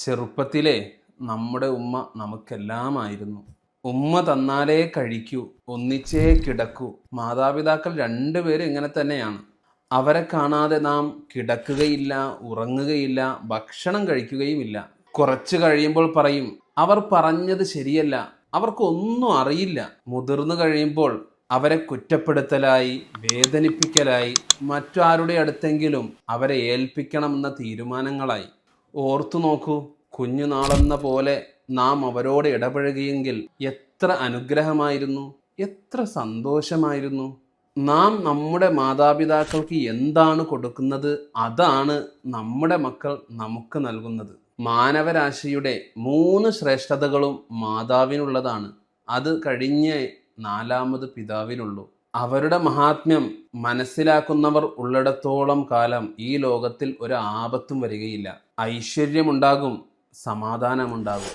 ചെറുപ്പത്തിലെ നമ്മുടെ ഉമ്മ നമുക്കെല്ലാമായിരുന്നു. ഉമ്മ തന്നാലേ കഴിക്കൂ, ഒന്നിച്ചേ കിടക്കൂ. മാതാപിതാക്കൾ രണ്ടുപേരും ഇങ്ങനെ തന്നെയാണ്. അവരെ കാണാതെ നാം കിടക്കുകയില്ല, ഉറങ്ങുകയില്ല, ഭക്ഷണം കഴിക്കുകയുമില്ല. കുറച്ച് കഴിയുമ്പോൾ പറയും, അവർ പറഞ്ഞത് ശരിയല്ല, അവർക്കൊന്നും അറിയില്ല. മുതിർന്നു കഴിയുമ്പോൾ അവരെ കുറ്റപ്പെടുത്തലായി, വേദനിപ്പിക്കലായി, മറ്റാരുടെ അടുത്തെങ്കിലും അവരെ ഏൽപ്പിക്കണമെന്ന തീരുമാനങ്ങളായി. ഓർത്തു നോക്കൂ, കുഞ്ഞുനാളെന്ന പോലെ നാം അവരോട് ഇടപഴകിയെങ്കിൽ എത്ര അനുഗ്രഹമായിരുന്നു, എത്ര സന്തോഷമായിരുന്നു. നാം നമ്മുടെ മാതാപിതാക്കൾക്ക് എന്താണ് കൊടുക്കുന്നത്, അതാണ് നമ്മുടെ മക്കൾ നമുക്ക് നൽകുന്നത്. മാനവരാശിയുടെ 3 ശ്രേഷ്ഠതകളും മാതാവിനുള്ളതാണ്. അത് കഴിഞ്ഞ് 4ാമത് പിതാവിനുള്ളൂ. അവരുടെ മഹാത്മ്യം മനസ്സിലാക്കുന്നവർ ഉള്ളിടത്തോളം കാലം ഈ ലോകത്തിൽ ഒരു ആപത്തും വരികയില്ല. ഐശ്വര്യമുണ്ടാകും, സമാധാനമുണ്ടാകും.